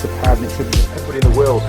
off the pad and it triggers everybody in the world.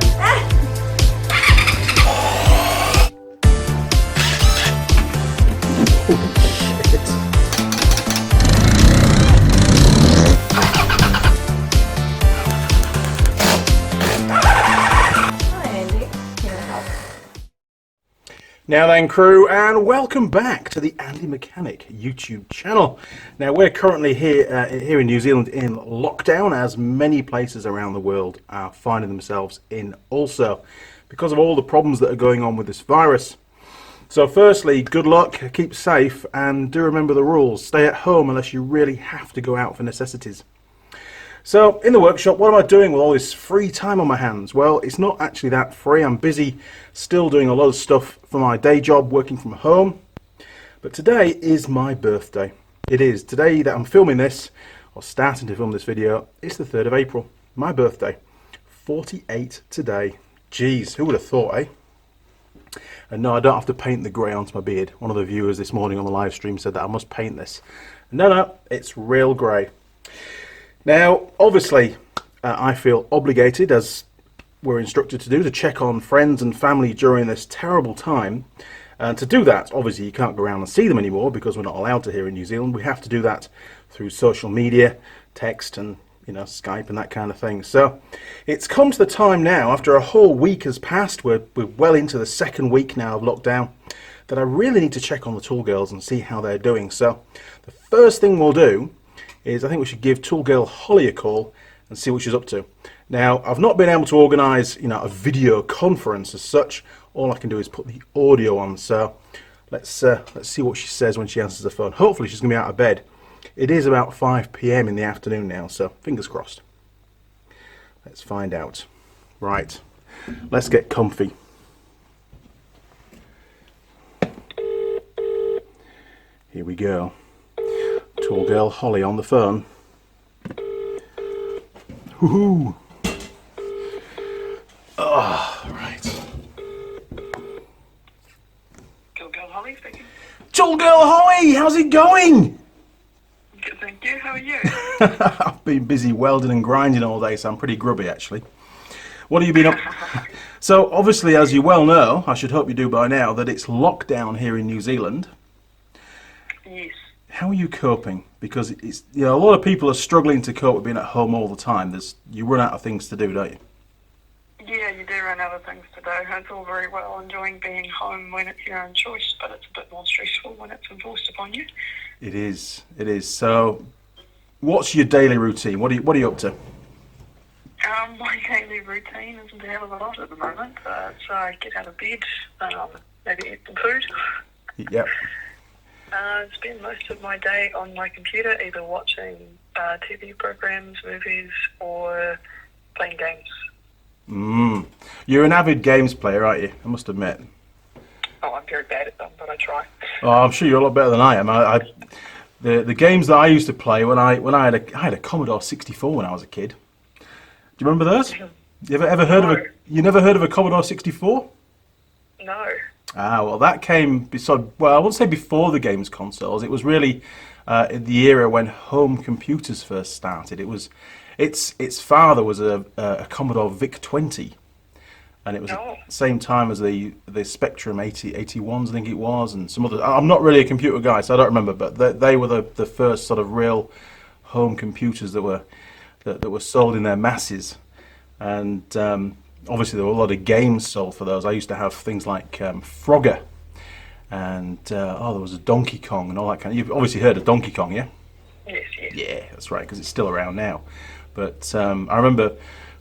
Now then, crew, and welcome back to the Andy Mechanic YouTube channel. Now we're currently here in New Zealand in lockdown, as many places around the world are finding themselves in also, because of all the problems that are going on with this virus. So firstly, good luck, keep safe, and do remember the rules. Stay at home unless you really have to go out for necessities. So, in the workshop, what am I doing with all this free time on my hands? Well, it's not actually that free. I'm busy still doing a lot of stuff for my day job, working from home. But today is my birthday. It is. Today that I'm filming this, or starting to film this video, it's the 3rd of April. My birthday. 48 today. Jeez, who would have thought, eh? And no, I don't have to paint the grey onto my beard. One of the viewers this morning on the live stream said that I must paint this. No, it's real grey. Now, obviously, I feel obligated, as we're instructed to do, to check on friends and family during this terrible time. And to do that, obviously, you can't go around and see them anymore because we're not allowed to here in New Zealand. We have to do that through social media, text, and Skype and that kind of thing. So it's come to the time now, after a whole week has passed, we're well into the 2nd week now of lockdown, that I really need to check on the Tool Girls and see how they're doing. So the first thing we'll do is I think we should give Tool Girl Holley a call and see what she's up to. Now, I've not been able to organise, a video conference as such. All I can do is put the audio on. So let's see what she says when she answers the phone. Hopefully she's going to be out of bed. It is about 5 PM in the afternoon now, so fingers crossed. Let's find out. Right, let's get comfy. Here we go. Tool Girl Holley on the phone. Woohoo! Oh, right. Tool Girl Holley speaking. Tool Girl Holley, how's it going? Good, thank you. How are you? I've been busy welding and grinding all day, so I'm pretty grubby actually. What have you been up? So obviously, as you well know, I should hope you do by now, that it's lockdown here in New Zealand. Yes. How are you coping? Because it's a lot of people are struggling to cope with being at home all the time. You run out of things to do, don't you? Yeah, you do run out of things to do. It's all very well enjoying being home when it's your own choice, but it's a bit more stressful when it's enforced upon you. It is. It is. So, what's your daily routine? What are you up to? My daily routine isn't a hell of a lot at the moment. So I get out of bed, maybe eat some food. Yep. Spend most of my day on my computer, either watching TV programs, movies, or playing games. You're an avid games player, aren't you? I must admit. Oh, I'm very bad at them, but I try. Oh, I'm sure you're a lot better than I am. The games that I used to play when I had a Commodore 64 when I was a kid. Do you remember those? You ever heard of you never heard of a Commodore 64? No. Ah, well, that came I wouldn't say before the games consoles. It was really in the era when home computers first started. Its father was a Commodore VIC-20, and it was at the same time as the Spectrum 81s, I think it was, and some other. I'm not really a computer guy, so I don't remember, but they were the first sort of real home computers that were sold in their masses, and obviously there were a lot of games sold for those. I used to have things like Frogger, and there was a Donkey Kong and all that kind of. You've obviously heard of Donkey Kong, yeah? Yes. Yeah, that's right, because it's still around now. But I remember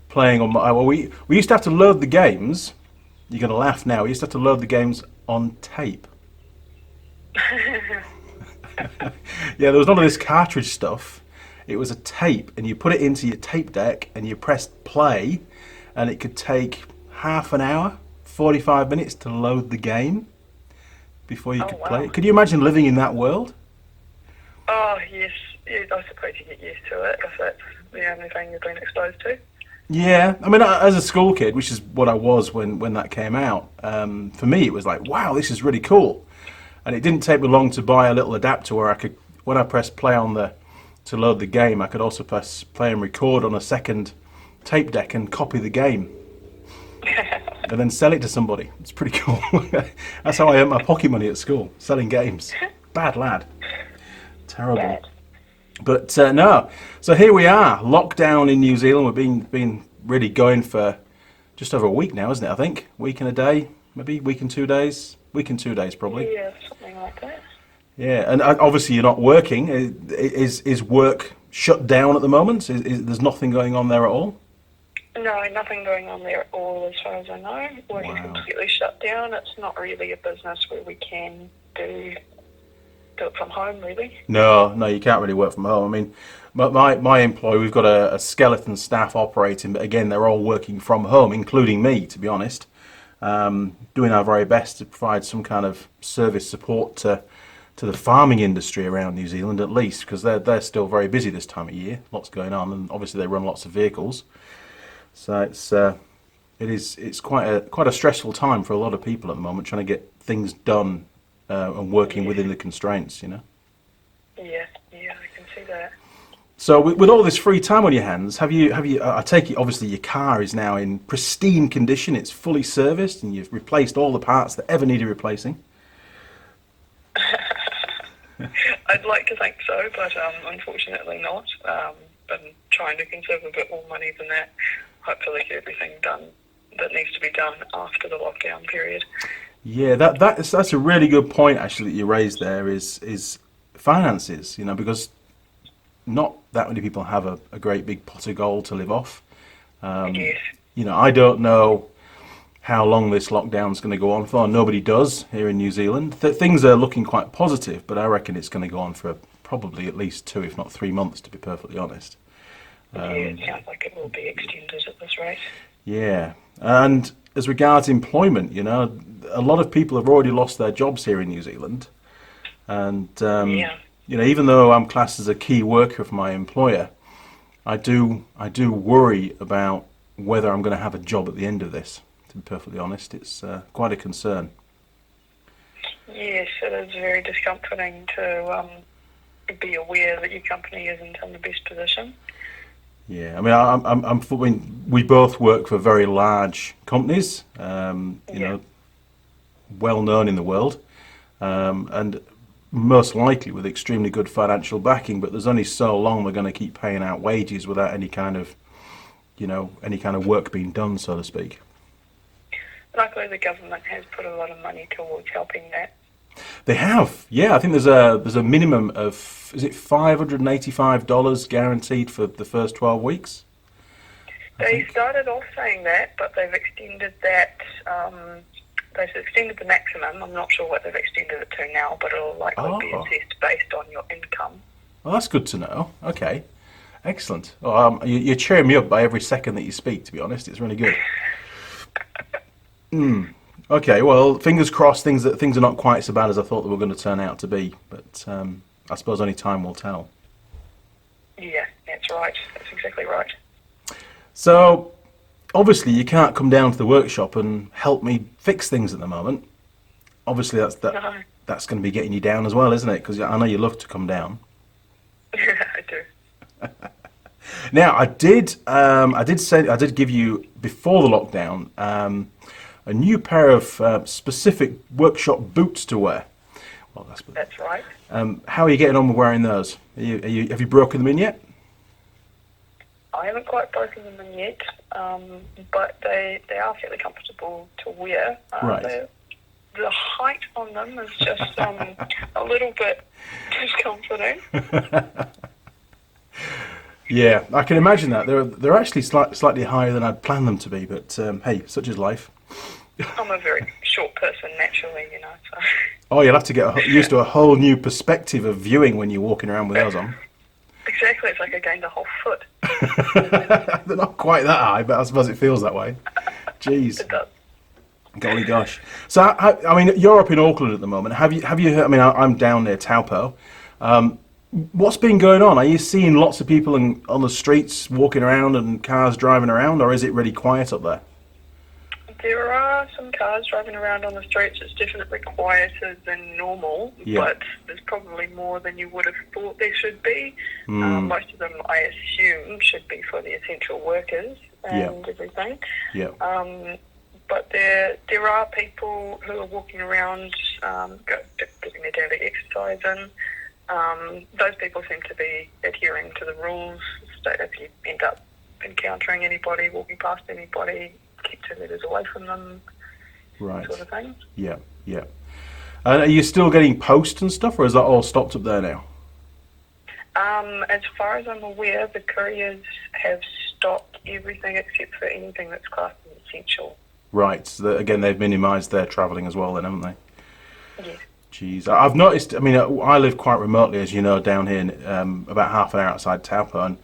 playing on my. Well, we used to have to load the games. You're going to laugh now. We used to have to load the games on tape. Yeah, there was none of this cartridge stuff. It was a tape, and you put it into your tape deck, and you pressed play, and it could take half an hour, 45 minutes to load the game before you could play it. Could you imagine living in that world? Oh, yes. I suppose you get used to it if that's the only thing you've been exposed to. Yeah, I mean, as a school kid, which is what I was when that came out, for me it was like, wow, this is really cool. And it didn't take me long to buy a little adapter where I could, when I pressed play to load the game, I could also press play and record on a second tape deck and copy the game, and then sell it to somebody. It's pretty cool. That's how I earned my pocket money at school, selling games. Bad lad. Terrible. Bad. But no. So here we are, lockdown in New Zealand. We've been really going for just over a week now, isn't it? I think week and a day, maybe week and 2 days. Week and 2 days, probably. Yeah, something like that. Yeah, and obviously you're not working. Is work shut down at the moment? There's nothing going on there at all? No, nothing going on there at all as far as I know. Work is completely shut down. It's not really a business where we can do it from home, really. No, you can't really work from home. I mean, my employee, we've got a skeleton staff operating, but again, they're all working from home, including me, to be honest. Doing our very best to provide some kind of service support to the farming industry around New Zealand, at least, because they're still very busy this time of year. Lots going on, and obviously they run lots of vehicles. So it's quite a stressful time for a lot of people at the moment, trying to get things done and working within the constraints, you know. Yeah, I can see that. So with all this free time on your hands, have you? I take it obviously your car is now in pristine condition. It's fully serviced, and you've replaced all the parts that ever needed replacing. I'd like to think so, but unfortunately not. Been trying to conserve a bit more money than that. Hopefully get everything done that needs to be done after the lockdown period. Yeah, that's a really good point actually that you raised there is finances, you know, because not that many people have a great big pot of gold to live off. Yes. You know, I don't know how long this lockdown's going to go on for. Nobody does here in New Zealand. Things are looking quite positive, but I reckon it's going to go on for probably at least 2, if not 3 months, to be perfectly honest. Yeah, it sounds like it will be extended at this rate. Yeah, and as regards employment, you know, a lot of people have already lost their jobs here in New Zealand, and you know, even though I'm classed as a key worker for my employer, I do worry about whether I'm going to have a job at the end of this. To be perfectly honest, it's quite a concern. Yes, it is very discomforting to be aware that your company isn't in the best position. Yeah, I mean, we both work for very large companies, you know, well known in the world, and most likely with extremely good financial backing. But there's only so long we're going to keep paying out wages without any kind of, you know, any kind of work being done, so to speak. Luckily, the government has put a lot of money towards helping that. They have, yeah. I think there's a minimum of, is it $585 guaranteed for the first 12 weeks? They started off saying that, but they've extended that. They've extended the maximum. I'm not sure what they've extended it to now, but it'll likely be assessed based on your income. Well, that's good to know. Okay, excellent. You're cheering me up by every second that you speak, to be honest. It's really good. Okay, well, fingers crossed things are not quite so bad as I thought they were going to turn out to be, but I suppose only time will tell. Yeah, that's right. That's exactly right. So, obviously you can't come down to the workshop and help me fix things at the moment. Obviously that's going to be getting you down as well, isn't it? Because I know you love to come down. I do. Now, I did give you, before the lockdown, a new pair of specific workshop boots to wear. Well, that's right. How are you getting on with wearing those? Have you broken them in yet? I haven't quite broken them in yet, but they are fairly comfortable to wear. Right. The height on them is just a little bit discomforting. Yeah, I can imagine that. They're actually slightly higher than I'd planned them to be, but hey, such is life. I'm a very short person naturally, you know. So. Oh, you'll have to get used to a whole new perspective of viewing when you're walking around with those on. Exactly, it's like I gained a whole foot. They're not quite that high, but I suppose it feels that way. Jeez. It does. Golly gosh. So, I mean, you're up in Auckland at the moment. Have you heard, I mean, I'm down near Taupo. What's been going on? Are you seeing lots of people on the streets walking around and cars driving around, or is it really quiet up there? There are some cars driving around on the streets. It's definitely quieter than normal, but there's probably more than you would have thought there should be. Most of them, I assume, should be for the essential workers. and everything. Yeah. But there are people who are walking around, getting their daily exercise in. Those people seem to be adhering to the rules. So if you end up encountering anybody, walking past anybody, keep 2 metres away from them, Right. sort of thing. Yeah, yeah. And are you still getting post and stuff, or is that all stopped up there now? As far as I'm aware, the couriers have stopped everything except for anything that's classed as essential. Right. So again, they've minimised their travelling as well then, haven't they? Yes. Jeez. I've noticed, I mean, I live quite remotely, as you know, down here, about half an hour outside Taupo, and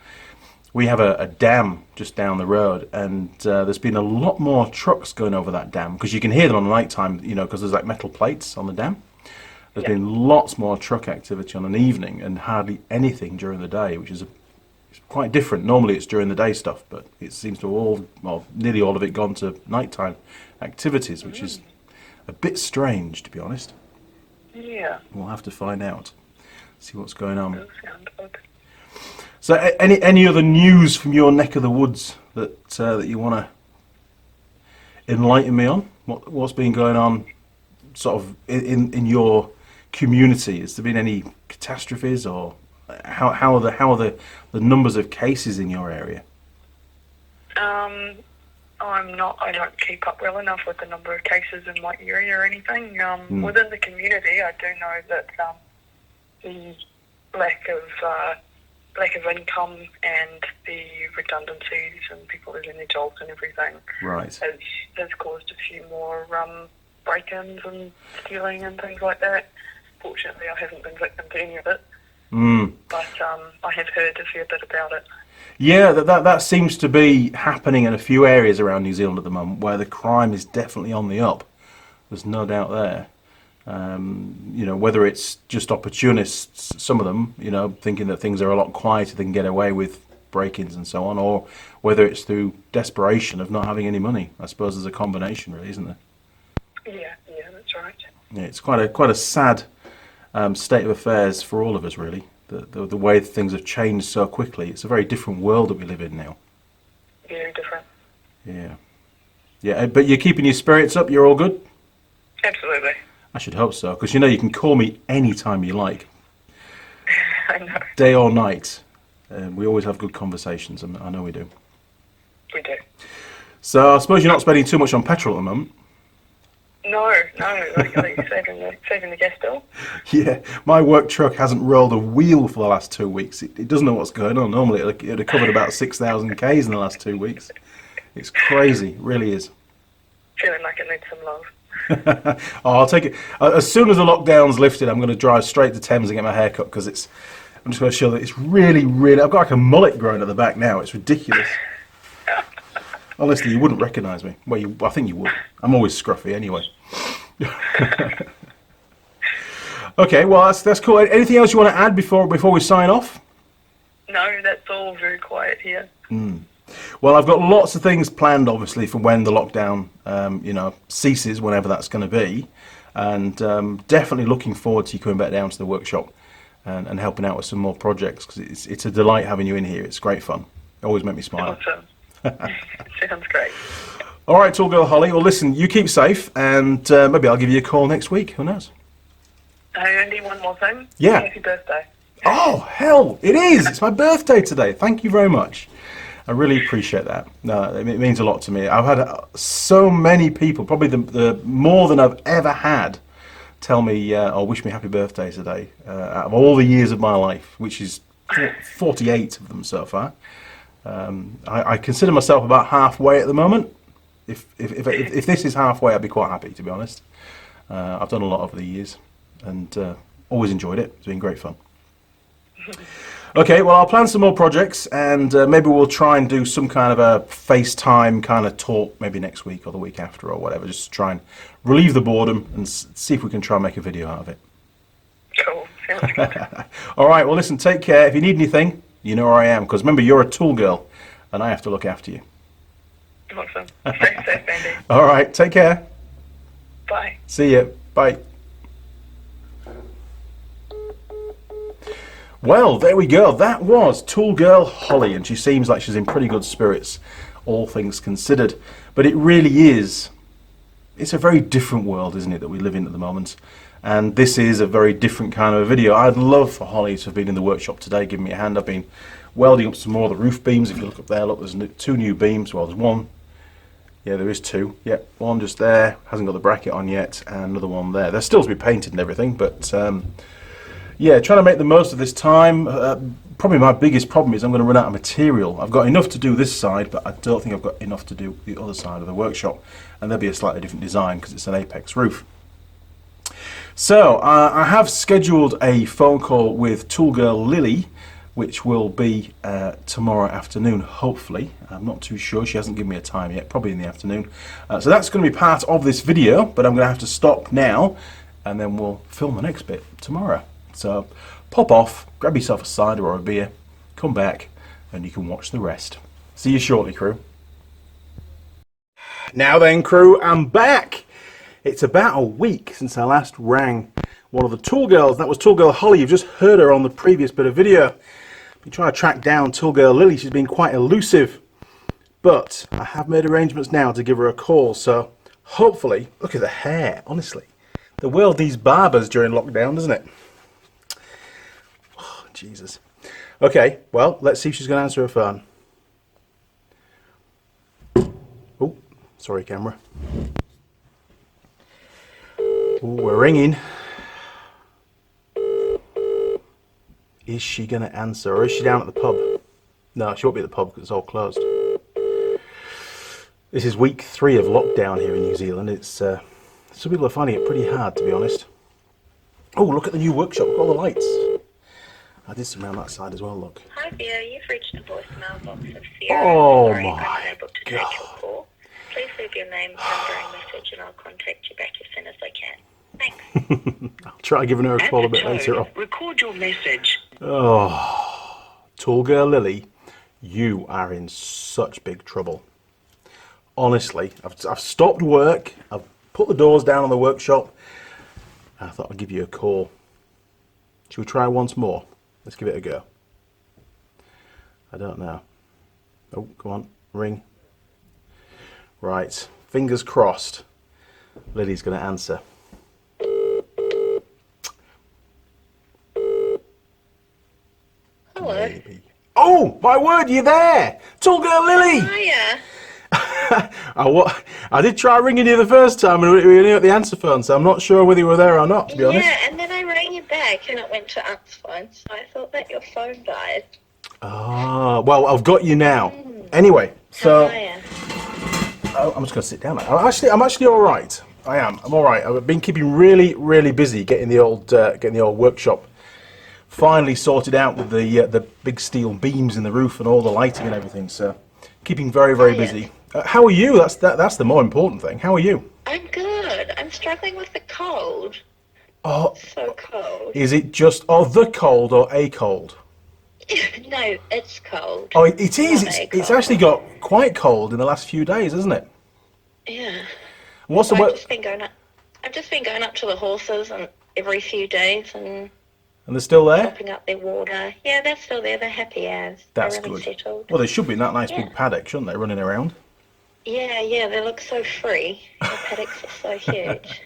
we have a dam just down the road, and there's been a lot more trucks going over that dam, because you can hear them on the night time, you know, because there's like metal plates on the dam. There's been lots more truck activity on an evening and hardly anything during the day, which is it's quite different. Normally it's during the day stuff, but it seems to nearly all of it gone to nighttime activities, which is a bit strange, to be honest. Yeah. We'll have to find out, see what's going on. Does sound odd. So, any other news from your neck of the woods that you want to enlighten me on? What's been going on, sort of in your community? Has there been any catastrophes, or how are the numbers of cases in your area? I don't keep up well enough with the number of cases in my area or anything. Within the community, I do know that the lack of income and the redundancies and people losing their jobs and everything has caused a few more break-ins and stealing and things like that. Fortunately, I haven't been victim to any of it, but I have heard a fair bit about it. Yeah, that seems to be happening in a few areas around New Zealand at the moment, where the crime is definitely on the up. There's no doubt there. You know, whether it's just opportunists, some of them, you know, thinking that things are a lot quieter, they can get away with break-ins and so on, or whether it's through desperation of not having any money. I suppose there's a combination, really, isn't there? Yeah, that's right. Yeah, it's quite a sad state of affairs for all of us, really. The way things have changed so quickly. It's a very different world that we live in now. Very different. Yeah, but you're keeping your spirits up. You're all good. Absolutely. I should hope so, because you know you can call me any time you like, I know. day or night. We always have good conversations, and I know we do. We do. So I suppose you're not spending too much on petrol at the moment. No, luckily saving the gas bill. Yeah, my work truck hasn't rolled a wheel for the last 2 weeks. It doesn't know what's going on. Normally it'd have covered about 6,000 Ks in the last 2 weeks. It's crazy, it really is. Feeling like it needs some love. Oh, I'll take it. As soon as the lockdown's lifted, I'm going to drive straight to Thames and get my hair cut, because I'm just going to show that it's really, I've got like a mullet growing at the back now. It's ridiculous. Honestly, you wouldn't recognise me. Well, I think you would. I'm always scruffy anyway. Okay, well, that's cool. Anything else you want to add before we sign off? No, that's all very quiet here. Well, I've got lots of things planned, obviously, for when the lockdown, ceases, whenever that's going to be, and definitely looking forward to you coming back down to the workshop and helping out with some more projects, because it's a delight having you in here. It's great fun. You always make me smile. Awesome. Sounds great. All right, tall girl Holly. Well, listen, you keep safe, and maybe I'll give you a call next week. Who knows? Andy, one more thing. Yeah. Happy birthday. Oh, hell, it is. It's my birthday today. Thank you very much. I really appreciate that. No, it means a lot to me. I've had so many people, probably the more than I've ever had, tell me or wish me happy birthday today, out of all the years of my life, which is 48 of them so far. I consider myself about halfway at the moment. If this is halfway, I'd be quite happy, to be honest. I've done a lot over the years, and always enjoyed it. It's been great fun. Okay, well, I'll plan some more projects, and maybe we'll try and do some kind of a FaceTime kind of talk maybe next week or the week after or whatever, just to try and relieve the boredom and see if we can try and make a video out of it. Cool. Sounds good. All right, well, listen, take care. If you need anything, you know where I am, because remember, you're a tool girl, and I have to look after you. Awesome. Stay safe, Andy. All right, take care. Bye. See you. Bye. Well, there we go. That was Tool Girl Holly, and she seems like she's in pretty good spirits all things considered. But it really is, it's a very different world, isn't it, that we live in at the moment. And this is a very different kind of a video. I'd love for Holley to have been in the workshop today, giving me a hand. I've been welding up some more of the roof beams. If you look up there, look, there's 2 new beams. Well, there's one. Yeah, there is 2. Yep, one just there, hasn't got the bracket on yet, and another one there. They're still to be painted and everything, but yeah, trying to make the most of this time. Probably my biggest problem is I'm going to run out of material. I've got enough to do this side, but I don't think I've got enough to do the other side of the workshop, and there'll be a slightly different design because it's an apex roof. So I have scheduled a phone call with Toolgirl Lilli, which will be tomorrow afternoon, hopefully. I'm not too sure. She hasn't given me a time yet, probably in the afternoon. So that's going to be part of this video, but I'm going to have to stop now, and then we'll film the next bit tomorrow. So pop off, grab yourself a cider or a beer, come back, and you can watch the rest. See you shortly, crew. Now then, crew, I'm back. It's about a week since I last rang one of the tool girls. That was Tool Girl Holley. You've just heard her on the previous bit of video. Been trying to track down Tool Girl Lilli. She's been quite elusive, but I have made arrangements now to give her a call. So hopefully, look at the hair. Honestly, the world needs barbers during lockdown, doesn't it? Oh, Jesus. Okay, well, let's see if she's going to answer her phone. Oh, sorry, camera. Oh, we're ringing. Is she going to answer, or is she down at the pub? No, she won't be at the pub because it's all closed. This is week 3 of lockdown here in New Zealand. It's some people are finding it pretty hard, to be honest. Oh, look at the new workshop. Look at all the lights. I did some around that side as well, look. Hi there, you've reached the voicemail box of Sarah. Oh Sorry, my I'm unable to take your God. call. Please leave your name, number and message and I'll contact you back as soon as I can. Thanks. I'll try giving her a call a bit later on. Record your message. Oh, Tool Girl Lilli, you are in such big trouble. Honestly, I've stopped work, I've put the doors down on the workshop, and I thought I'd give you a call. Should we try once more? Let's give it a go. I don't know. Oh, come on, ring. Right, fingers crossed. Lilli's going to answer. Hello. Maybe. Oh, my word, you're there! Tool Girl Lilli! Hiya. I did try ringing you the first time and we were only at the answer phone, so I'm not sure whether you were there or not, to be honest. Yeah, and then I rang you back and it went to answer phone, so I thought that your phone died. Ah, well, I've got you now. Anyway, so Hiya. I'm just going to sit down. I'm actually all right. I am. I'm all right. I've been keeping really busy getting the old workshop finally sorted out with the big steel beams in the roof and all the lighting and everything. So keeping very busy. How are you? That's the more important thing. How are you? I'm good. I'm struggling with the cold. Oh, So cold. is it just the cold or a cold? No, it's cold. Oh, it is. Not a It's cold. actually got quite cold in the last few days, hasn't it? Yeah. What's the I've weather? just been going up. I've just been going up to the horses and every few days and And they're still there? topping up their water. Yeah, they're still there. They're happy as. That's they're really good. settled. Well, they should be in that nice Yeah. big paddock, shouldn't they, running around? Yeah, they look so free. The paddocks are so huge.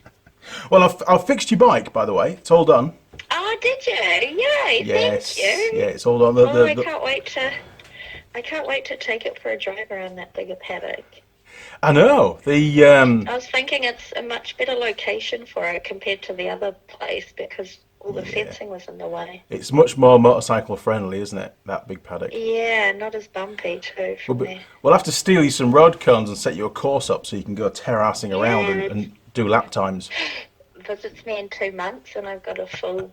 Well, I've fixed your bike, by the way. It's all done. Oh, did you? Yay! Yes. Thank you. Yeah, it's all done. I can't wait to. I can't wait to take it for a drive around that bigger paddock. I know. I was thinking it's a much better location for it compared to the other place because all the fencing was in the way. It's much more motorcycle friendly, isn't it? That big paddock. Yeah, not as bumpy too from there. We'll have to steal you some road cones and set you a course up so you can go terracing around and do lap times. Visits me in 2 months and I've got a full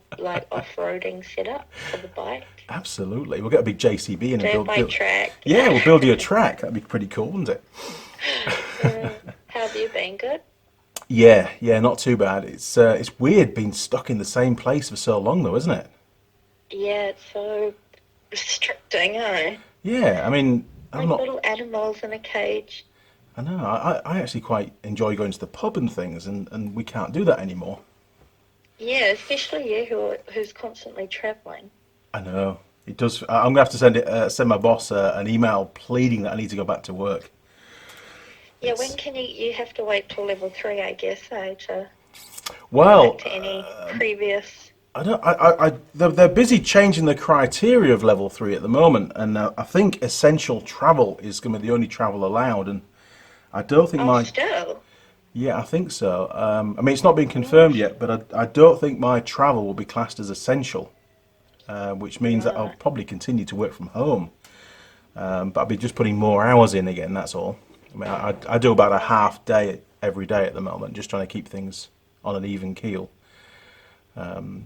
off-roading setup for the bike. Absolutely. We'll get a big JCB in and Dirt bike track. Yeah, we'll build you a track. That'd be pretty cool, wouldn't it? How have you been? Good? Yeah, not too bad. It's weird being stuck in the same place for so long, though, isn't it? Yeah, it's so restricting, eh? Yeah, I mean, I'm Like not. little animals in a cage. I know. I actually quite enjoy going to the pub and things, and we can't do that anymore. Yeah, especially you who's constantly travelling. I know. It does. I'm gonna have to send my boss an email pleading that I need to go back to work. Yeah, when can you have to wait till level 3, I guess, to Well, back to any previous. I don't. They're busy changing the criteria of level 3 at the moment, and I think essential travel is going to be the only travel allowed. And I don't think Oh, still. Yeah, I think so. I mean, it's not been confirmed yet, but I don't think my travel will be classed as essential, which means that I'll Right. probably continue to work from home. But I'll be just putting more hours in again. That's all. I mean, I do about a half day every day at the moment, just trying to keep things on an even keel.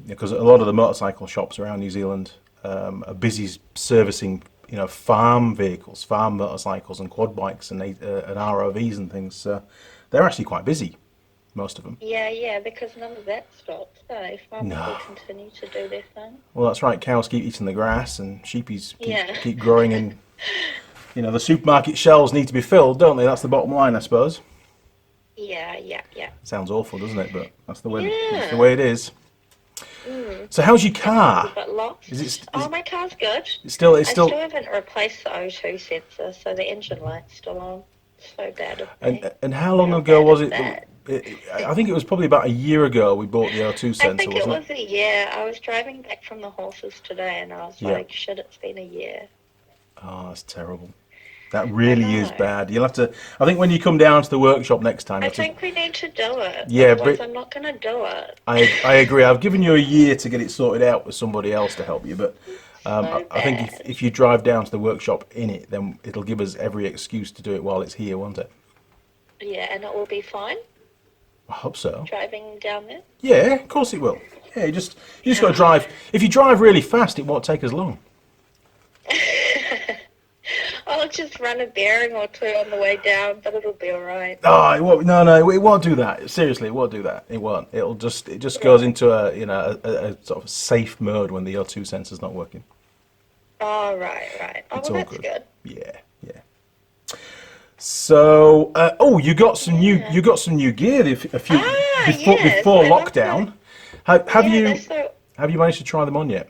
Because a lot of the motorcycle shops around New Zealand are busy servicing, farm vehicles, farm motorcycles and quad bikes and ROVs and things. So they're actually quite busy, most of them. Yeah, because none of that stops. So farmers will No. continue to do their thing. Well, that's right. Cows keep eating the grass and sheepies Yeah. keep growing in. The supermarket shelves need to be filled, don't they? That's the bottom line, I suppose. Yeah. Sounds awful, doesn't it? But that's the way. That's the Yeah. way it is. So, how's your car? But lots. My car's good. It's still? I still haven't replaced the O2 sensor, so the engine light's still on. So bad of me. And how long How ago bad was is it? that? I think it was probably about a year ago we bought the O2 I sensor, think it wasn't was a year. I was driving back from the horses today, and I was Yeah. like, shit, it's been a year. Oh, that's terrible. That really is know. bad. You'll have to. I think when you come down to the workshop next time, you I have to. think we need to do it. Yeah, Otherwise, but- I'm not going to do it. I agree. I've given you a year to get it sorted out with somebody else to help you, but I think bad. if you drive down to the workshop in it, then it'll give us every excuse to do it while it's here, won't it? Yeah, and it will be fine I hope so. driving down there. Yeah, of course it will. Yeah, you just got to drive. If you drive really fast, it won't take as long. I'll just run a bearing or two on the way down, but it'll be all right. Oh, it won't, no, it won't do that. Seriously, it won't do that. It won't. It just goes into a sort of safe mode when the O2 sensor's not working. Oh, right. Oh, It's well, all that's good. good. Yeah. So, you got some new gear before yes, before I love lockdown. Yeah, Have you managed to try them on yet?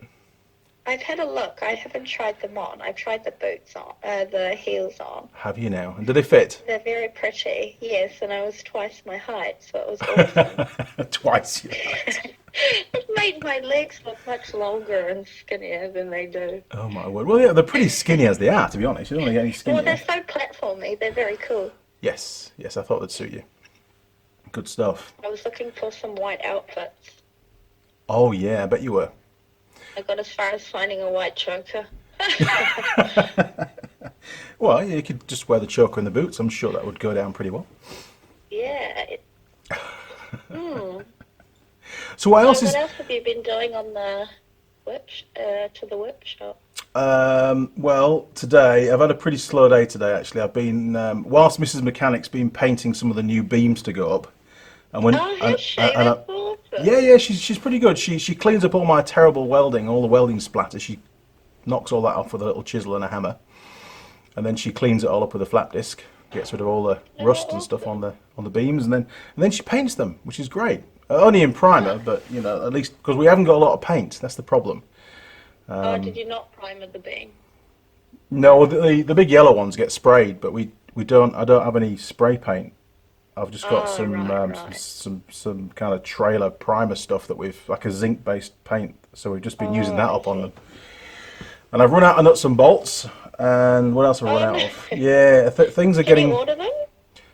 I've had a look. I haven't tried them on. I've tried the boots on, the heels on. Have you now? And do they fit? They're very pretty, yes, and I was twice my height, so it was awesome. Twice your height. It made my legs look much longer and skinnier than they do. Oh my word. Well, yeah, they're pretty skinny as they are, to be honest. You don't want to get any Well, skinnier. they're so platformy. They're very cool. Yes, I thought they'd suit you. Good stuff. I was looking for some white outfits. Oh yeah, I bet you were. I got as far as finding a white choker. Well, yeah, you could just wear the choker and the boots. I'm sure that would go down pretty well. Yeah. So what else What else have you been doing on the to the workshop? Well, today I've had a pretty slow day today. Actually, I've been whilst Mrs. Mechanic's been painting some of the new beams to go up, and when Oh, has she? That's awesome. yeah, she's pretty good. She cleans up all my terrible welding, all the welding splatter. She knocks all that off with a little chisel and a hammer, and then she cleans it all up with a flap disc, gets rid of all the rust and stuff on the beams, and then she paints them, which is great. Only in primer, but at least because we haven't got a lot of paint. That's the problem. Did you not primer the beam? No, the big yellow ones get sprayed, but we don't. I don't have any spray paint. I've just got right. some kind of trailer primer stuff that we've like a zinc based paint. So we've just been using that up on them. And I've run out of nuts and bolts. And what else have I run out of? Yeah, things are Can getting. you order them?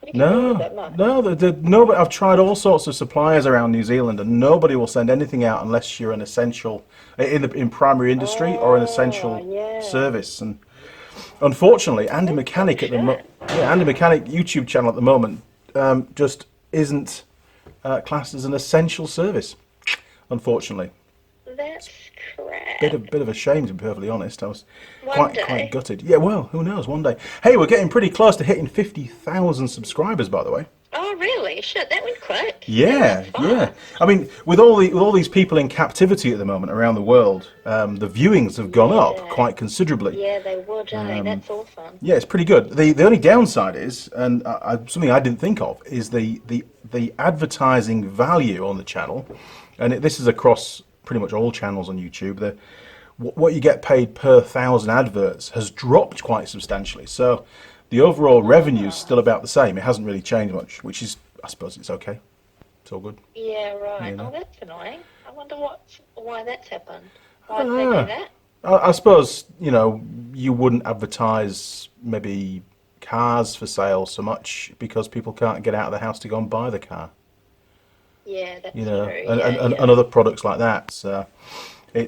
You can order that much. No. I've tried all sorts of suppliers around New Zealand, and nobody will send anything out unless you're an essential in primary industry or an essential yeah. service. And unfortunately, Andy Mechanic Andy Mechanic YouTube channel at the moment just isn't classed as an essential service. Unfortunately, That's crap. bit of a shame, to be perfectly honest. I was One day. quite gutted. Yeah, well, who knows? One day. Hey, we're getting pretty close to hitting 50,000 subscribers, by the way. Oh, really? Shit, that went quick. Yeah, That was yeah. fast. I mean, with all these people in captivity at the moment around the world, the viewings have gone up quite considerably. Yeah, they would, that's awesome. Yeah, it's pretty good. The only downside is, and something I didn't think of, is the advertising value on the channel, and this is across pretty much all channels on YouTube. what you get paid per 1,000 adverts has dropped quite substantially. So the overall revenue is still about the same. It hasn't really changed much, which is, I suppose it's okay. It's all good. Yeah, right. You know? Oh, that's annoying. I wonder why that's happened. I Why don't did they do know. that? I suppose, you wouldn't advertise maybe cars for sale so much because people can't get out of the house to go and buy the car, Yeah, that's true. and, Yeah, and, yeah. and other products like that. So I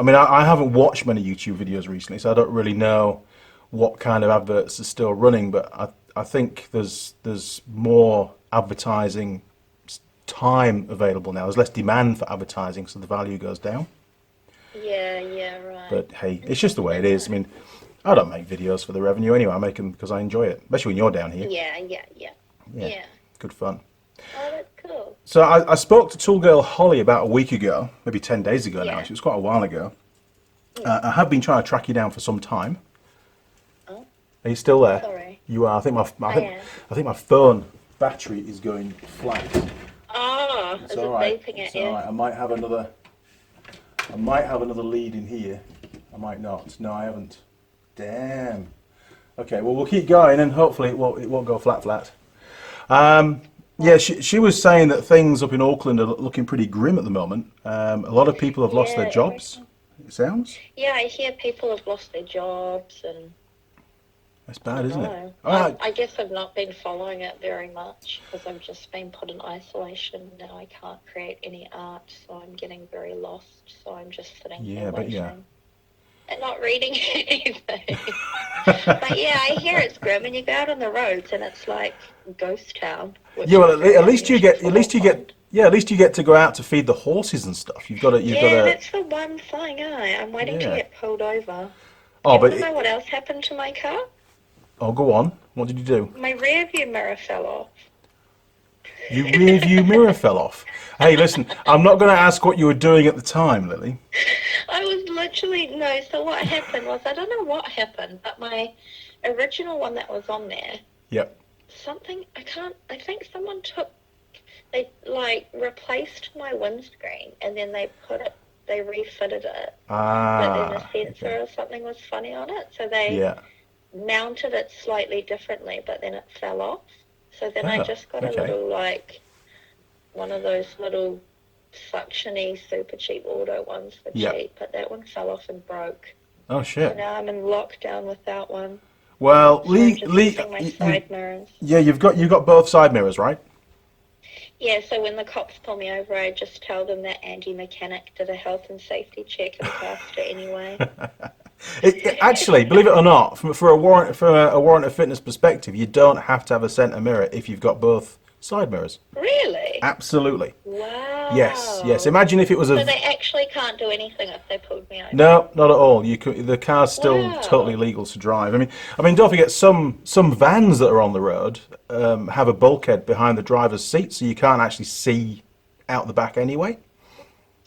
mean, I haven't watched many YouTube videos recently, so I don't really know what kind of adverts are still running, but I think there's more advertising time available now. There's less demand for advertising, so the value goes down. Yeah, yeah, right. But hey, it's just the way it is. I mean, I don't make videos for the revenue anyway. I make them because I enjoy it, especially when you're down here. Yeah, yeah, yeah. Yeah, Yeah. good fun. Oh, that's cool. So I spoke to Tool Girl Holly about a week ago, maybe 10 days ago now. Yeah. Actually, it was quite a while ago. I have been trying to track you down for some time. Oh, Are you still there? sorry. You are. I am. I think my phone battery is going flat. Oh, It's is all it right. beeping It's at you? all right. I might have another lead in here. I might not. No, I haven't. Damn. Okay. Well, we'll keep going, and hopefully it won't go flat. Yeah, she was saying that things up in Auckland are looking pretty grim at the moment. A lot of people have lost their Yeah, jobs. It sounds. yeah, I hear people have lost their jobs and That's I bad, don't isn't it? know. All right. I guess I've not been following it very much because I've just been put in isolation. Now I can't create any art, so I'm getting very lost. So I'm just sitting Yeah, here but waiting yeah. and not reading anything. But yeah, I hear it's grim, and you go out on the roads and it's like ghost town. Which Yeah, well, is very at least you unusual get, for Auckland. yeah, at least you get to go out to feed the horses and stuff. You've got Yeah, to, that's the one thing. I'm waiting to yeah. get pulled over. Oh, You but want to know what else happened to my car? oh, go on. What did you do? My rear view mirror fell off. Your rear view mirror fell off. Hey, listen, I'm not going to ask what you were doing at the time, Lily. I was literally, no, so what happened was, I don't know what happened, but my original one that was on there, Yep. I think someone they like replaced my windscreen and then they refitted it. But then the Ah. sensor Okay. or something was funny on it, so they Yeah. mounted it slightly differently, but then it fell off. So then I Oh. just got a Okay. little, like, one of those little suction-y, super cheap auto ones for Yeah. cheap, but that one fell off and broke. Oh So shit. now I'm in lockdown with that one. Well, So I'm just using my side you, mirrors. yeah, you've got both side mirrors, right? Yeah, so when the cops pull me over, I just tell them that Andy Mechanic did a health and safety check and passed it anyway. Actually, believe it or not, for a warrant of fitness perspective, you don't have to have a centre mirror if you've got both side mirrors. Really? Absolutely. Yes. Wow. Imagine if it was So a they actually can't do anything if they pulled me over? no, not at all. You could, the car's still Wow. totally legal to drive. I mean, don't forget some vans that are on the road have a bulkhead behind the driver's seat, so you can't actually see out the back anyway.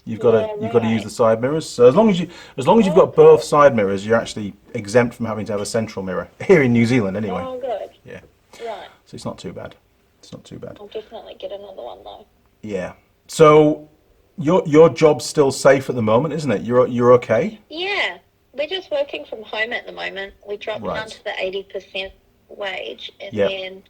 You've got Yeah, to use right. the side mirrors. So as long as you've Oh, got both side mirrors, you're actually exempt from having to have a central mirror here in New Zealand anyway. oh, good. Yeah. Right. So it's not too bad. It's not too bad. I'll definitely get another one though. Yeah. So your job's still safe at the moment, isn't it? You're okay? Yeah, we're just working from home at the moment. We dropped down Right. to the 80% wage, and Yeah. then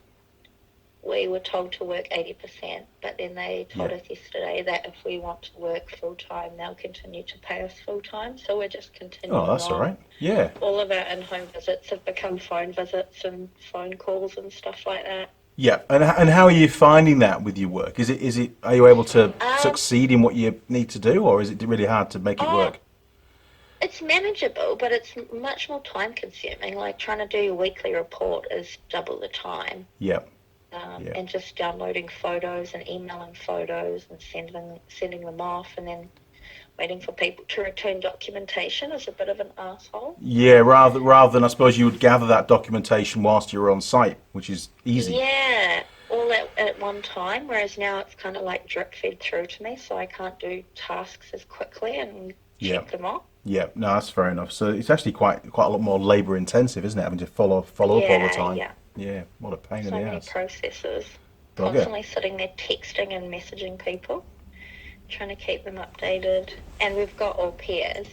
we were told to work 80%, but then they told Yeah. us yesterday that if we want to work full-time, they'll continue to pay us full-time, so we're just continuing Oh, that's on. all right. Yeah. All of our in-home visits have become phone visits and phone calls and stuff like that. Yeah. And how are you finding that with your work? Is it are you able to Um, succeed in what you need to do, or is it really hard to make it Oh, work? it's manageable, but it's much more time-consuming. Like, trying to do your weekly report is double the time. Yeah. Yeah. And just downloading photos and emailing photos and sending them off, and then waiting for people to return documentation is a bit of an asshole. Yeah, rather than I suppose you would gather that documentation whilst you're on site, which is easy. Yeah, all at one time, whereas now it's kind of like drip fed through to me, so I can't do tasks as quickly and Yeah. check them off. Yeah, no, that's fair enough. So it's actually quite a lot more labour intensive, isn't it? Having to follow up all the Yeah, time. yeah. Yeah, what a pain So in the many ass. processes. Bugger. Constantly sitting there texting and messaging people, trying to keep them updated. And we've got au pairs.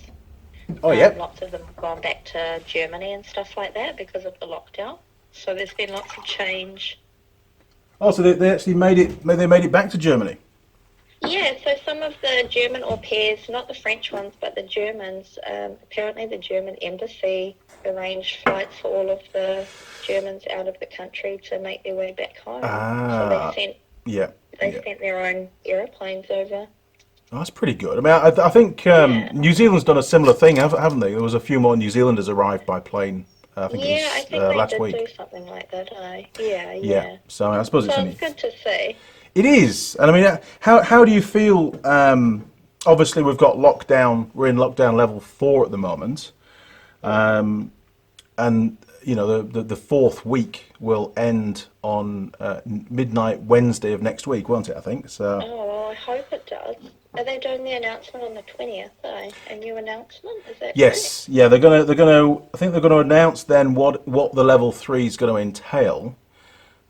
Oh, yeah. Lots of them have gone back to Germany and stuff like that because of the lockdown. So there's been lots of change. Oh, so they actually made it. They made it back to Germany. Yeah, so some of the German au pairs, not the French ones, but the Germans, apparently the German embassy arranged flights for all of the Germans out of the country to make their way back home. So they sent their own aeroplanes over. Oh, that's pretty good. I mean, I think New Zealand's done a similar thing, haven't they? There was a few more New Zealanders arrived by plane. I think it was I think last they did week. do something like that. Yeah. So I suppose it's it's good to see. It is, and I mean, how do you feel? Obviously, we've got lockdown. We're in lockdown level 4 at the moment, and you know the fourth week will end on midnight Wednesday of next week, won't it? I think so. Oh well, I hope it does. Are they doing the announcement on the 20th? Though a new announcement, is that Yes, correct? yeah, they're gonna. I think they're gonna announce then what the level 3 is going to entail,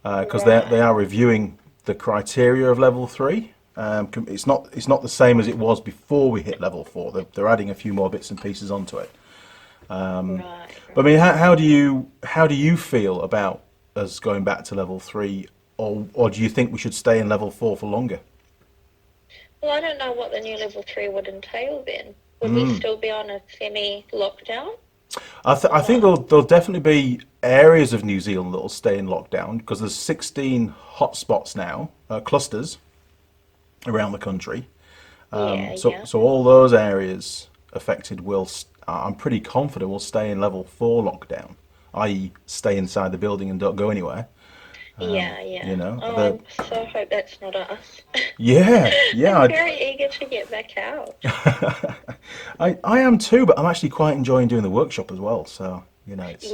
because they are reviewing the criteria of level 3. It's not the same as it was before we hit level 4. They're adding a few more bits and pieces onto it. Right. But I mean, how do you feel about us going back to level 3, or do you think we should stay in level 4 for longer? Well, I don't know what the new level 3 would entail then. Would we still be on a semi-lockdown? I think there'll definitely be areas of New Zealand that will stay in lockdown because there's 16 hotspots now, clusters around the country. So all those areas affected I'm pretty confident will stay in level 4 lockdown, i.e. stay inside the building and don't go anywhere. You know, I so hope that's not us. yeah. I'm very eager to get back out. I am too, but I'm actually quite enjoying doing the workshop as well. So you know, it's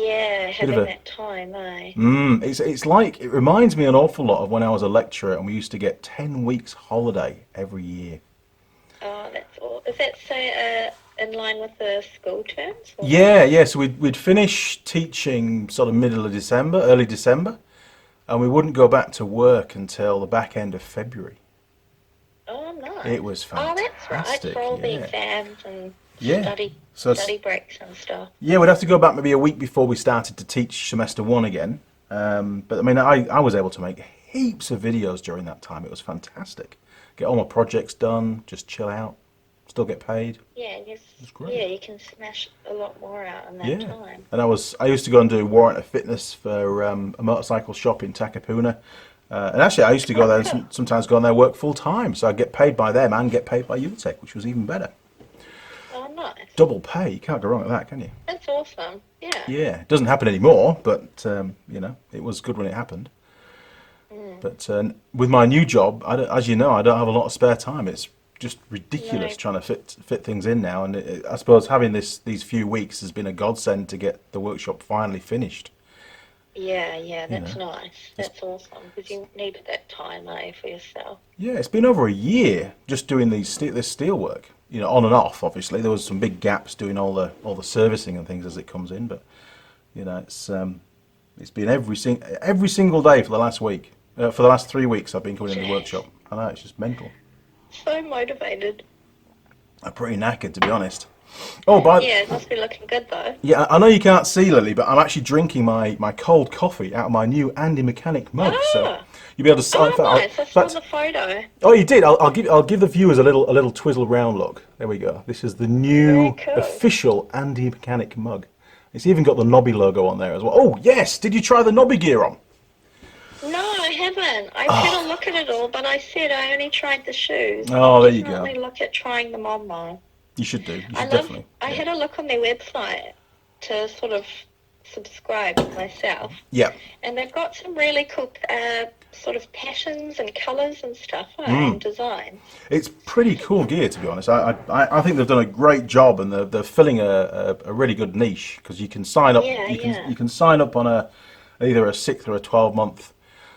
having that time, eh? It's like, it reminds me an awful lot of when I was a lecturer and we used to get 10 weeks holiday every year. Oh, that's all. Is that in line with the school terms? Or? Yeah. So we'd finish teaching sort of middle of December, early December, and we wouldn't go back to work until the back end of February. Oh, nice. It was fantastic. Oh, that's right. For all the exams and study breaks and stuff. Yeah, we'd have to go back maybe a week before we started to teach semester 1 again. But I mean, I was able to make heaps of videos during that time. It was fantastic. Get all my projects done, just chill out, still get paid. Yeah, It's great. Yeah, you can smash a lot more out in that time. And I used to go and do warrant of fitness for a motorcycle shop in Takapuna. And actually, I used to go there and sometimes go on there work full time. So I'd get paid by them and get paid by Utech, which was even better. Oh, nice. Double pay. You can't go wrong with that, can you? That's awesome. Yeah. Yeah. It doesn't happen anymore, but, you know, it was good when it happened. But with my new job, as you know, I don't have a lot of spare time. It's just ridiculous trying to fit things in now. And I suppose having these few weeks has been a godsend to get the workshop finally finished. Yeah, that's nice. That's awesome because you needed that time, for yourself. Yeah, it's been over a year just doing this steel work. You know, on and off. Obviously, there was some big gaps doing all the servicing and things as it comes in. But you know, it's been every single day for the last week. For the last 3 weeks, I've been coming in the workshop. I know, it's just mental. So motivated. I'm pretty knackered, to be honest. Yeah, it must be looking good though. Yeah, I know you can't see, Lily, but I'm actually drinking my cold coffee out of my new Andy Mechanic mug. So you'll be able to. Nice! I saw the photo. Oh, you did. I'll give the viewers a little twizzle round look. There we go. This is the new official Andy Mechanic mug. It's even got the Nobby logo on there as well. Oh yes! Did you try the Nobby gear on? No, I haven't. I've had a look at it all, but I said I only tried the shoes. Oh, there you go. I'll definitely look at trying them on though. You should do. Definitely. I had a look on their website to sort of subscribe myself. Yeah. And they've got some really cool sort of patterns and colours and stuff and designs. It's pretty cool gear, to be honest. I think they've done a great job, and they're filling a really good niche because you can sign up. You can sign up on either a 6 or a 12-month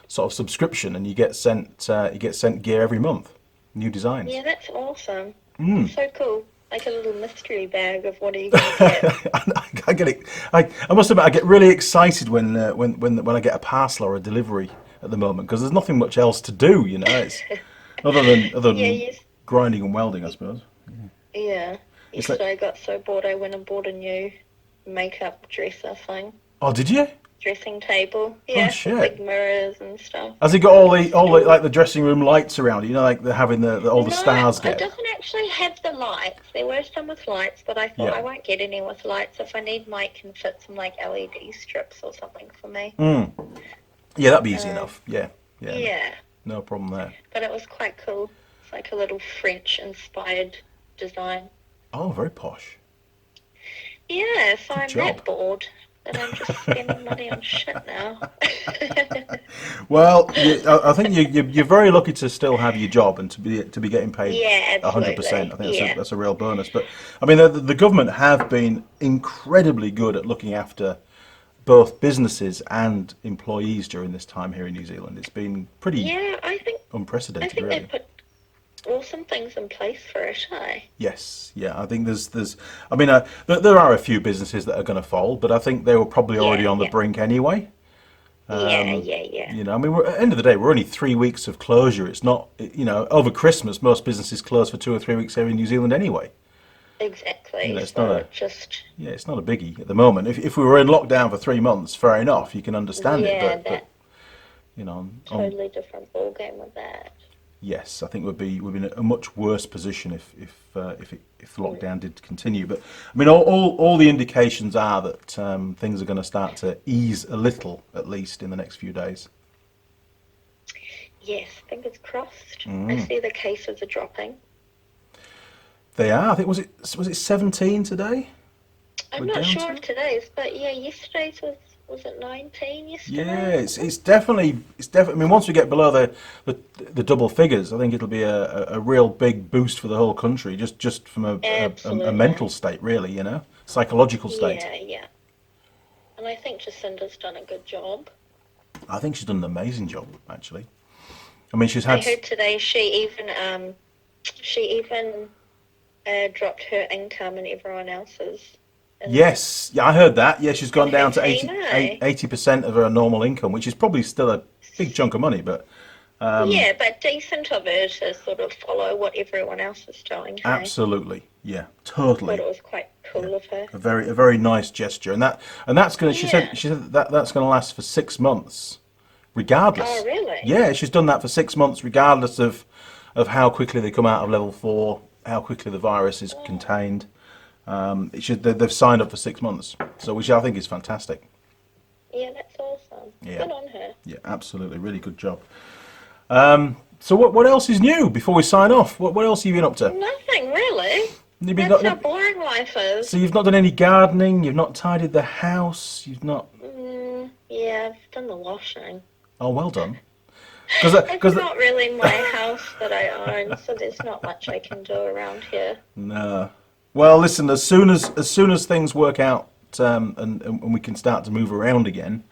sort of subscription, and you get sent gear every month, new designs. Yeah, that's awesome. So cool. Like a little mystery bag of what are you going to get? I get it. I must admit, I get really excited when I get a parcel or a delivery at the moment because there's nothing much else to do, you know. It's other than grinding and welding, I suppose. Yeah. Yesterday I got so bored I went and bought a new makeup dresser thing. Oh, did you? Dressing table. Yeah, shit. with big mirrors and stuff. Has it got all the like the dressing room lights around it? You know, like they're having all the stars No, it get. doesn't actually have the lights. There were some with lights, but I thought I won't get any with lights. If I need, Mike can fit some like LED strips or something for me. Yeah, that'd be easy enough. Yeah. Yeah. No problem there. But it was quite cool. It's like a little French-inspired design. Oh, very posh. Yeah, so I'm job. that bored that I'm just spending money on shit now. Well, I think you're very lucky to still have your job and to be getting paid 100%. I think that's a real bonus. But I mean, the government have been incredibly good at looking after both businesses and employees during this time here in New Zealand. It's been pretty unprecedented, really. They put awesome things in place for it, Yes, yeah. I think there's. I mean, there are a few businesses that are going to fold, but I think they were probably already on the brink anyway. Yeah. You know, I mean, at the end of the day, we're only 3 weeks of closure. It's not, you know, over Christmas, most businesses close for 2 or 3 weeks here in New Zealand anyway. Exactly. You know, it's so it's not a biggie at the moment. If we were in lockdown for 3 months, fair enough, you can understand it. But you know, totally different ball game with that. Yes, I think we'd be in a much worse position if the lockdown did continue. But I mean, all the indications are that things are going to start to ease a little, at least in the next few days. Yes, fingers crossed. I see the cases are dropping. They are. I think was it 17 today? I'm not sure of today's, but yeah, yesterday's was it 19 yesterday? Yeah, it's definitely. I mean, once we get below the double figures, I think it'll be a real big boost for the whole country, just from a mental state, really, you know, psychological state. Yeah. And I think Jacinda's done a good job. I think she's done an amazing job, actually. I mean, she's had. I heard today she even dropped her income and everyone else's. Yes, yeah, I heard that. Yeah, she's gone down to 80% of her normal income, which is probably still a big chunk of money, but. Yeah, but decent of her to sort of follow what everyone else is doing. Absolutely, yeah, totally. I thought it was quite cool of her. A very nice gesture, and that's going. She said that's going to last for 6 months, regardless. Oh, really? Yeah, she's done that for 6 months, regardless of how quickly they come out of level 4, how quickly the virus is contained. They've signed up for 6 months, so which I think is fantastic. Yeah, that's awesome. Yeah. Good on her. Yeah, absolutely, really good job. So what else is new before we sign off? What else have you been up to? Nothing really. That's how boring life is. So you've not done any gardening. You've not tidied the house. You've not. Yeah, I've done the washing. Oh, well done. It's not really my house that I own, so there's not much I can do around here. No. Well, listen. As soon as things work out and we can start to move around again,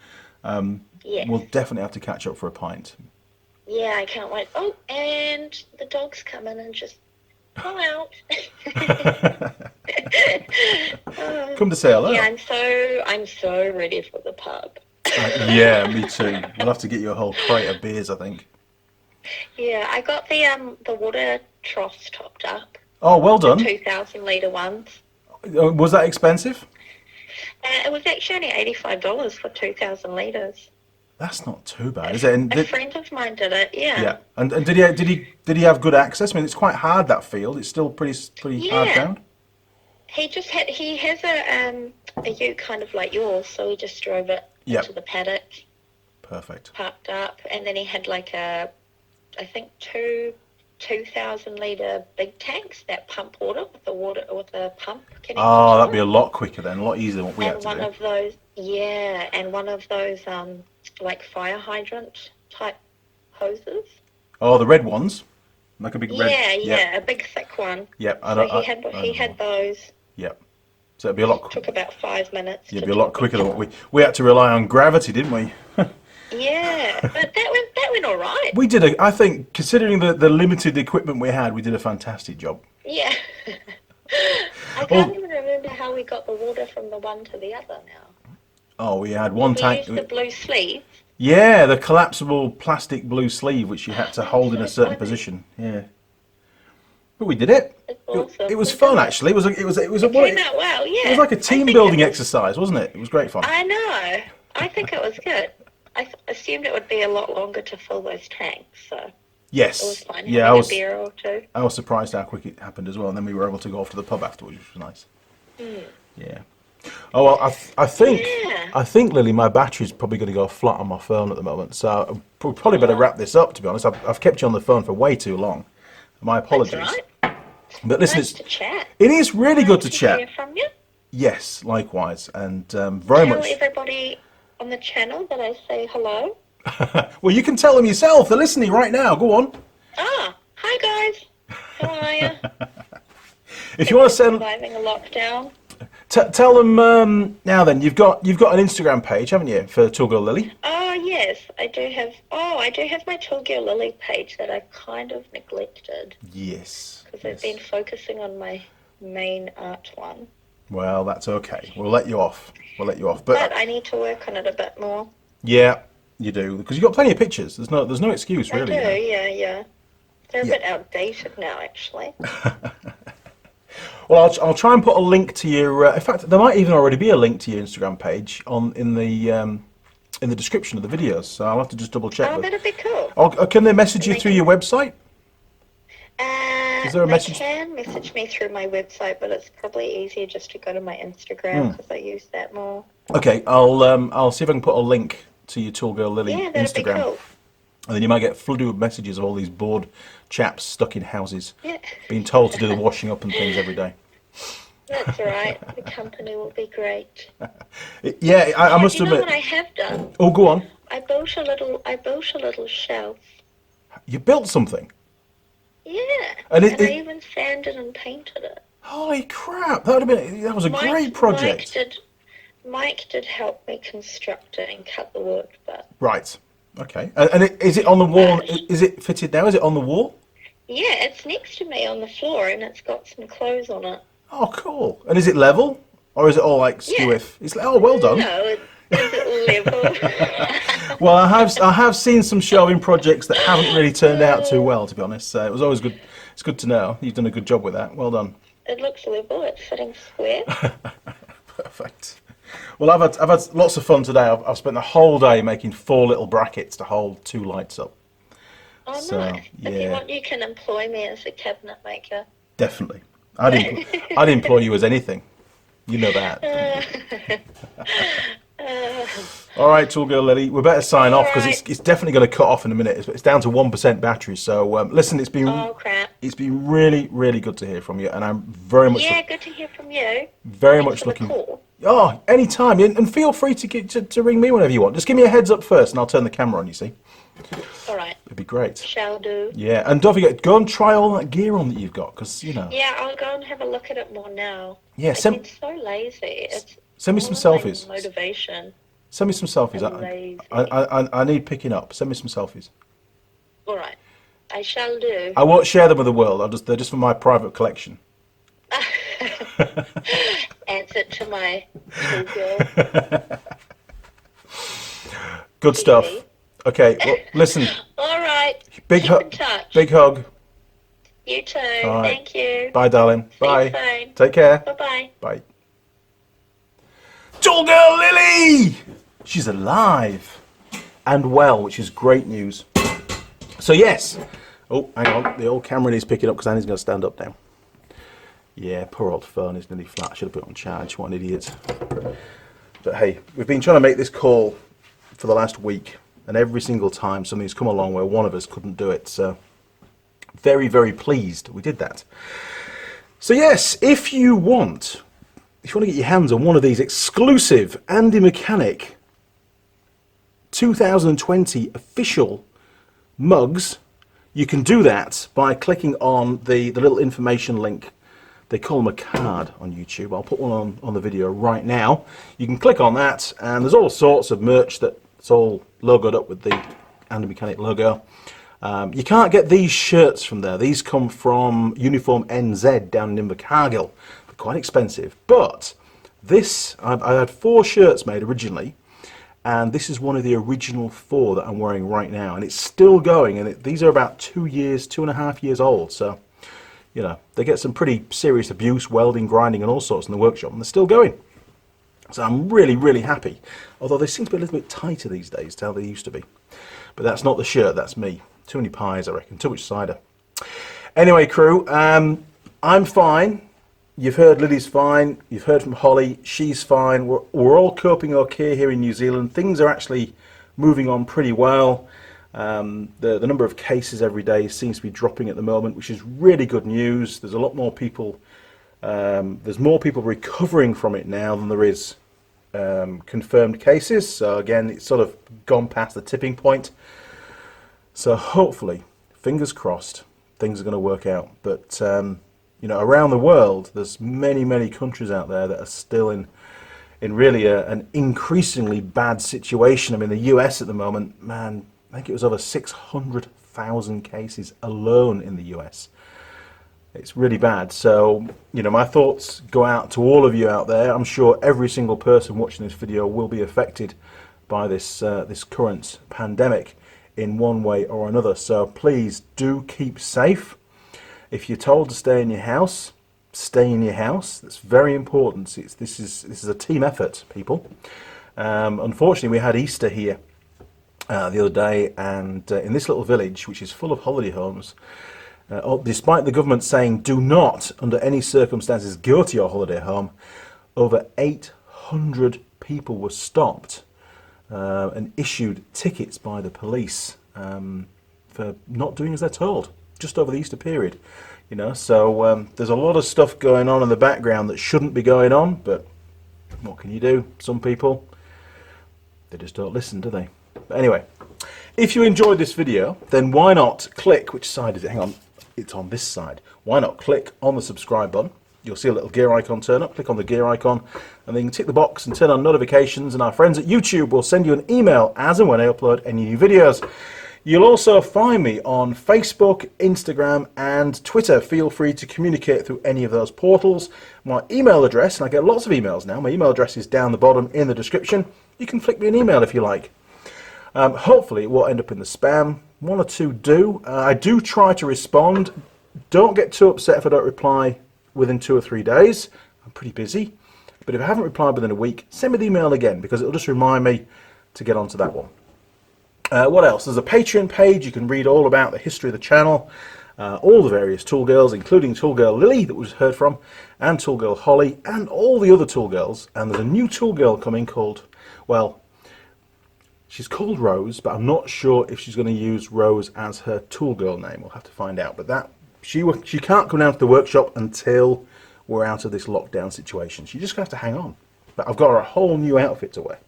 we'll definitely have to catch up for a pint. Yeah, I can't wait. Oh, and the dogs come in and just come out. Come to say hello. Yeah, I'm so ready for the pub. Yeah, me too. We'll have to get you a whole crate of beers, I think. Yeah, I got the water troughs topped up. Oh, well done. 2,000 litre ones. Was that expensive? It was actually only $85 for 2,000 litres. That's not too bad, is it? A friend of mine did it. Yeah. Yeah, and did he have good access? I mean, it's quite hard, that field. It's still pretty hard ground. He has a ute kind of like yours, so he just drove it into the paddock. Perfect. Parked up, and then he had like I think 2,000 litre big tanks that pump water with a pump. Oh, that'd be a lot quicker then, a lot easier than what we had to do. And one of those like fire hydrant type hoses. Oh, the red ones, like a big red. Yeah, a big thick one. Yep. He had those. Yep. So it'd be a lot. Took about 5 minutes. Yeah, it'd be a lot quicker than what we had to rely on gravity, didn't we? Yeah, but that went all right. We did I think, considering the limited equipment we had, we did a fantastic job. Yeah. I can't even remember how we got the water from the one to the other now. Oh, we had one tank. We used the blue sleeve. Yeah, the collapsible plastic blue sleeve, which you had to hold in a certain position. Yeah. But we did it. It's awesome. It was We fun did actually. It came out well, yeah. It was like a I team think building it was- exercise, wasn't it? It was great fun. I know. I think it was good. Assumed it would be a lot longer to fill those tanks, so it was Yes. fun Yeah, having a beer or two. I was surprised how quick it happened as well, and then we were able to go off to the pub afterwards, which was nice. Yeah. Oh well, Yeah. I think Lily, my battery's probably going to go flat on my phone at the moment, so we probably better wrap this up. To be honest, I've kept you on the phone for way too long. My apologies. That's all right. But listen, Nice to chat. it is really good to Nice chat. hear from you. Yes, likewise, and very Tell much. everybody on the channel that I say hello. Well, you can tell them yourself. They're listening right now. Go on. Ah, hi guys. How are you? If you want to send, Surviving a lockdown. tell them now. Then you've got an Instagram page, haven't you, for Tool Girl Lily? Oh yes, I do have. Oh, I do have my Toolgear Lily page that I kind of neglected Yes. because I've been focusing on my main art one. Well, that's okay. We'll let you off. But But I need to work on it a bit more. yeah, you do, because you've got plenty of pictures. There's no excuse really. I do, You know. yeah. They're Yeah. a bit outdated now, actually. Well, I'll try and put a link to your. In fact, there might even already be a link to your Instagram page in the description of the videos. So I'll have to just double check. Oh, that'd be cool. Can they message you through your website? Is there a message? They can message me through my website, but it's probably easier just to go to my Instagram because I use that more. Okay, I'll see if I can put a link to your Tool Girl Lily Yeah, that'd Instagram, be cool. and then you might get flooded with messages of all these bored chaps stuck in houses, Yeah. being told to do the washing up and things every day. That's all right. The company will be great. Yeah, I must You know admit. what I have done? Oh, go on. I built a little shelf. You built something. Yeah. And And I even sanded and painted it. Holy crap! That was a great project. Mike did help me construct it and cut the wood, but Right. Okay. And is it on the wall? Is it fitted now? Is it on the wall? yeah, it's next to me on the floor and it's got some clothes on it. Oh, cool. And is it level, or is it all like skew-if? It's well done. No, it's level. Well, I have seen some shelving projects that haven't really turned out too well, to be honest. It was always good. It's good to know you've done a good job with that. Well done. It looks level. It's fitting square. Perfect. Well, I've had lots of fun today. I've spent the whole day making 4 little brackets to hold 2 lights up. Oh, So, nice. If you yeah. want, you can employ me as a cabinet maker. Definitely. I'd employ you as anything. You know that. All right, Tool Girl Lily, we better sign off because Alright. it's definitely going to cut off in a minute. It's down to 1% battery. So listen, it's been Oh, crap. really good to hear from you, and I'm very much Yeah, good to hear from you. very Thanks much for the looking. call. Oh, anytime, and feel free to ring me whenever you want. Just give me a heads up first, and I'll turn the camera on. You see, All right. it'd be great. Shall do. Yeah, and don't forget, go and try all that gear on that you've got, because you know. Yeah, I'll go and have a look at it more now. Yeah, I've been so lazy. It's send me some all of my selfies. Motivation. Send me some selfies. I'm lazy. I need picking up. Send me some selfies. All right. I shall do. I won't share them with the world. They're just for my private collection. Answer to my tool girl. Good stuff. Okay, well, listen. All right. Big Keep hug. in touch. Big hug. You too. All right. Thank you. Bye, darling. See you Bye. soon. Take care. Bye-bye. Bye. Tool Girl Lily! She's alive and well, which is great news. So yes. Oh, hang on. The old camera needs picking up because Annie's going to stand up now. Yeah, poor old phone is nearly flat. I should have put it on charge. What an idiot. But hey, we've been trying to make this call for the last week, and every single time something's come along where one of us couldn't do it. So very pleased we did that. So yes, if you want to get your hands on one of these exclusive Andy Mechanic 2020 official mugs, you can do that by clicking on the little information link. They call them a card on YouTube. I'll put one on the video right now. You can click on that, and there's all sorts of merch that's all logoed up with the Andy Mechanic logo. You can't get these shirts from there. These come from Uniform NZ down in Invercargill. They're quite expensive. But this, I had 4 shirts made originally, and this is one of the original 4 that I'm wearing right now. And it's still going, and these are about 2.5 years old. So you know, they get some pretty serious abuse, welding, grinding, and all sorts in the workshop, and they're still going. So I'm really, really happy. Although they seem to be a little bit tighter these days to how they used to be. But that's not the shirt, that's me. Too many pies, I reckon. Too much cider. Anyway, crew, I'm fine. You've heard Lily's fine. You've heard from Holly. She's fine. We're all coping okay here in New Zealand. Things are actually moving on pretty well. The number of cases every day seems to be dropping at the moment, which is really good news. There's a lot more people. There's more people recovering from it now than there is confirmed cases. So again, it's sort of gone past the tipping point. So hopefully, fingers crossed, things are going to work out. But you know, around the world, there's many countries out there that are still in really an increasingly bad situation. I mean, the US at the moment, man, I think it was over 600,000 cases alone in the US. It's really bad. So, you know, my thoughts go out to all of you out there. I'm sure every single person watching this video will be affected by this this current pandemic in one way or another. So please do keep safe. If you're told to stay in your house, stay in your house. That's very important. This is a team effort, people. Unfortunately, we had Easter here the other day, and in this little village, which is full of holiday homes, despite the government saying do not, under any circumstances, go to your holiday home, over 800 people were stopped and issued tickets by the police for not doing as they're told, just over the Easter period. You know, so there's a lot of stuff going on in the background that shouldn't be going on, but what can you do? Some people, they just don't listen, do they? But anyway, if you enjoyed this video, then why not click, which side is it? Hang on, it's on this side. Why not click on the subscribe button? You'll see a little gear icon turn up. Click on the gear icon, and then you can tick the box and turn on notifications, and our friends at YouTube will send you an email as and when I upload any new videos. You'll also find me on Facebook, Instagram, and Twitter. Feel free to communicate through any of those portals. My email address, and I get lots of emails now, my email address is down the bottom in the description. You can flick me an email if you like. Hopefully it won't end up in the spam. One or two do. I do try to respond. Don't get too upset if I don't reply within 2 or 3 days. I'm pretty busy. But if I haven't replied within a week, send me the email again, because it'll just remind me to get onto that one. What else? There's a Patreon page. You can read all about the history of the channel, all the various tool girls, including tool girl Lily that we've heard from, and tool girl Holly, and all the other tool girls. And there's a new tool girl coming called, well, she's called Rose, but I'm not sure if she's going to use Rose as her tool girl name. We'll have to find out. But that she can't come down to the workshop until we're out of this lockdown situation. She's just going to have to hang on. But I've got her a whole new outfit to wear.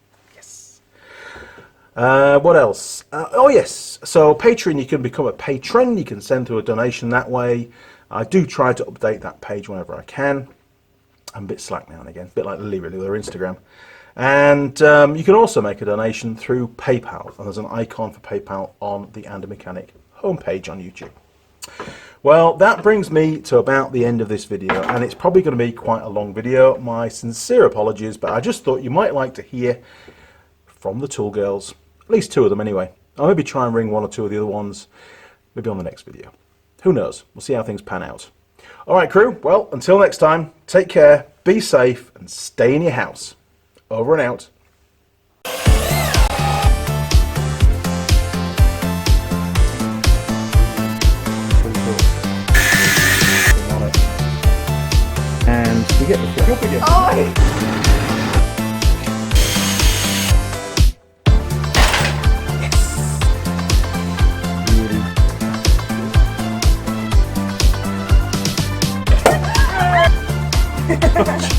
What else? Oh yes, so Patreon, you can become a patron. You can send through a donation that way. I do try to update that page whenever I can. I'm a bit slack now and again, a bit like Lily really with her Instagram. And you can also make a donation through PayPal, and there's an icon for PayPal on the Andy Mechanic homepage on YouTube. Well, that brings me to about the end of this video, and it's probably going to be quite a long video. My sincere apologies, but I just thought you might like to hear from the tool girls. At least 2 of them anyway. I'll maybe try and ring 1 or 2 of the other ones, maybe on the next video. Who knows? We'll see how things pan out. Alright crew, well, until next time, take care, be safe, and stay in your house. Over and out. And we get the job again. Oh.